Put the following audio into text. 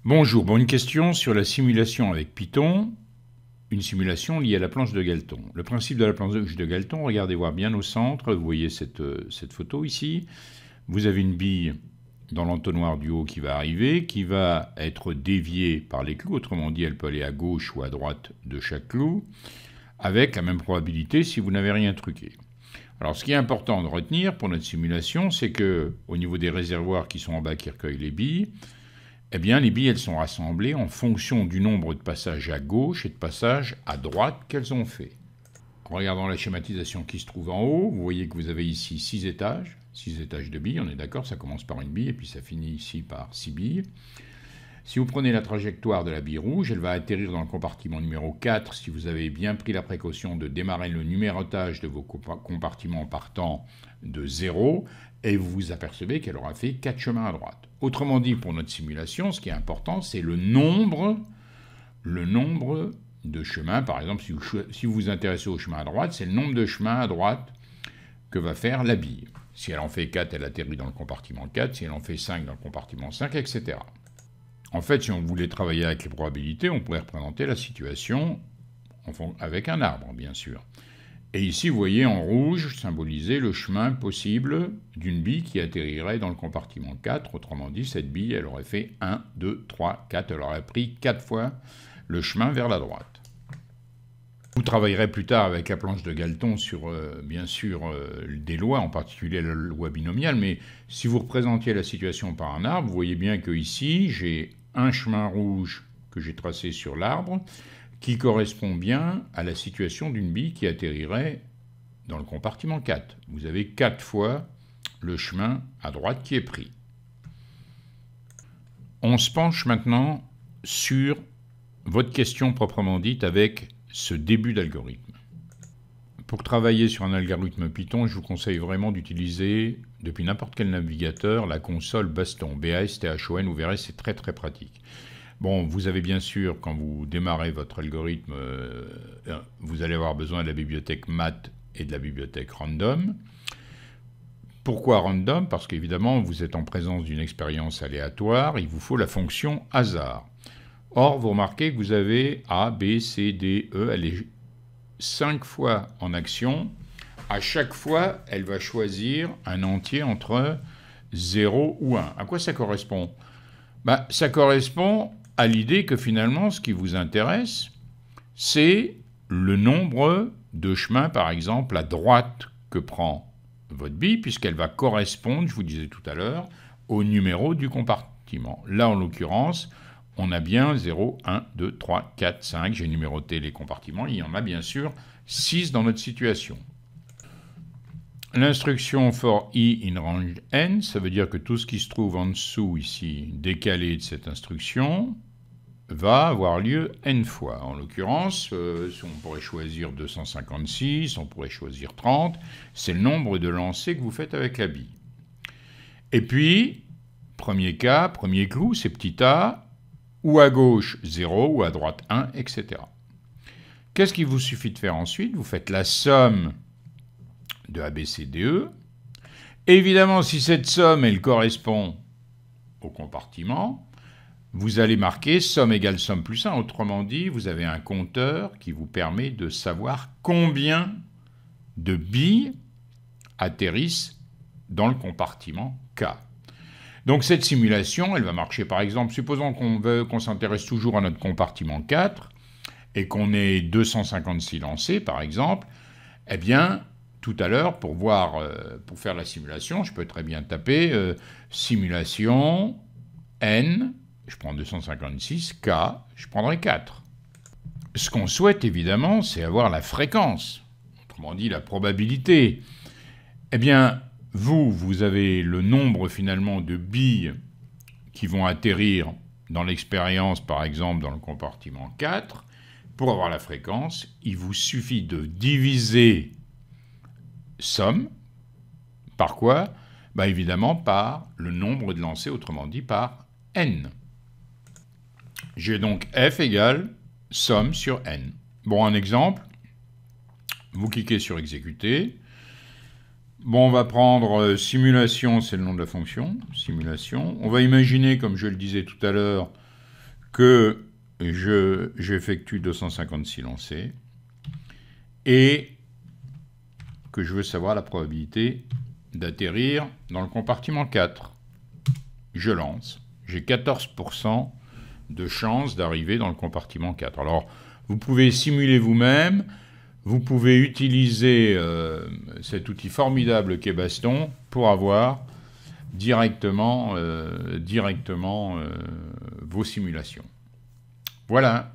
Bonjour, une question sur la simulation avec Python, une simulation liée à la planche de Galton. Le principe de la planche de Galton, regardez voir bien au centre, vous voyez cette photo ici, vous avez une bille dans l'entonnoir du haut qui va arriver, qui va être déviée par les clous, autrement dit elle peut aller à gauche ou à droite de chaque clou, avec la même probabilité si vous n'avez rien truqué. Alors ce qui est important de retenir pour notre simulation, c'est que au niveau des réservoirs qui sont en bas qui recueillent les billes, eh bien, les billes, elles sont rassemblées en fonction du nombre de passages à gauche et de passages à droite qu'elles ont fait. En regardant la schématisation qui se trouve en haut, vous voyez que vous avez ici 6 étages de billes, on est d'accord, ça commence par une bille et puis ça finit ici par 6 billes. Si vous prenez la trajectoire de la bille rouge, elle va atterrir dans le compartiment numéro 4 si vous avez bien pris la précaution de démarrer le numérotage de vos compartiments partant de 0, et vous vous apercevez qu'elle aura fait 4 chemins à droite. Autrement dit, pour notre simulation, ce qui est important, c'est le nombre de chemins. Par exemple, si vous vous intéressez au chemin à droite, c'est le nombre de chemins à droite que va faire la bille. Si elle en fait 4, elle atterrit dans le compartiment 4, si elle en fait 5, dans le compartiment 5, etc. En fait, si on voulait travailler avec les probabilités, on pourrait représenter la situation avec un arbre, bien sûr. Et ici, vous voyez en rouge symboliser le chemin possible d'une bille qui atterrirait dans le compartiment 4. Autrement dit, cette bille, elle aurait fait 1, 2, 3, 4. Elle aurait pris 4 fois le chemin vers la droite. Vous travaillerez plus tard avec la planche de Galton sur, bien sûr, des lois, en particulier la loi binomiale. Mais si vous représentiez la situation par un arbre, vous voyez bien que ici, j'ai un chemin rouge que j'ai tracé sur l'arbre, qui correspond bien à la situation d'une bille qui atterrirait dans le compartiment 4. Vous avez 4 fois le chemin à droite qui est pris. On se penche maintenant sur votre question proprement dite avec ce début d'algorithme. Pour travailler sur un algorithme Python, je vous conseille vraiment d'utiliser, depuis n'importe quel navigateur, la console Baston, B-A-S-T-H-O-N, vous verrez, c'est très très pratique. Bon, vous avez bien sûr, quand vous démarrez votre algorithme, vous allez avoir besoin de la bibliothèque math et de la bibliothèque random. Pourquoi random? Parce qu'évidemment, vous êtes en présence d'une expérience aléatoire, il vous faut la fonction hasard. Or, vous remarquez que vous avez A, B, C, D, E, elle est 5 fois en action. À chaque fois, elle va choisir un entier entre 0 ou 1. À quoi ça correspond? Ça correspond à l'idée que finalement, ce qui vous intéresse, c'est le nombre de chemins, par exemple, à droite que prend votre bille, puisqu'elle va correspondre, je vous disais tout à l'heure, au numéro du compartiment. Là, en l'occurrence, on a bien 0, 1, 2, 3, 4, 5. J'ai numéroté les compartiments. Il y en a bien sûr 6 dans notre situation. L'instruction for i in range n, ça veut dire que tout ce qui se trouve en dessous ici, décalé de cette instruction, va avoir lieu n fois. En l'occurrence, on pourrait choisir 256, on pourrait choisir 30. C'est le nombre de lancers que vous faites avec la bille. Et puis, premier cas, premier clou, c'est petit a, ou à gauche 0, ou à droite 1, etc. Qu'est-ce qu'il vous suffit de faire ensuite? Vous faites la somme de A, B, C, D, E. Évidemment, si cette somme, elle correspond au compartiment, vous allez marquer somme égale somme plus 1. Autrement dit, vous avez un compteur qui vous permet de savoir combien de billes atterrissent dans le compartiment K. Donc cette simulation, elle va marcher par exemple, supposons qu'on s'intéresse toujours à notre compartiment 4 et qu'on ait 256 lancés par exemple, eh bien, tout à l'heure, pour faire la simulation, je peux très bien taper simulation n, je prends 256, k, je prendrai 4. Ce qu'on souhaite évidemment, c'est avoir la fréquence, autrement dit la probabilité. Eh bien, vous avez le nombre finalement de billes qui vont atterrir dans l'expérience, par exemple, dans le compartiment 4. Pour avoir la fréquence, il vous suffit de diviser somme par quoi? Évidemment par le nombre de lancers, autrement dit par n. J'ai donc f égale somme sur n. Un exemple, vous cliquez sur exécuter. On va prendre simulation, c'est le nom de la fonction, simulation. On va imaginer, comme je le disais tout à l'heure, que j'effectue 256 lancers et que je veux savoir la probabilité d'atterrir dans le compartiment 4. Je lance. J'ai 14% de chance d'arriver dans le compartiment 4. Alors, vous pouvez simuler vous-même, vous pouvez utiliser cet outil formidable qu'est Baston pour avoir directement vos simulations. Voilà.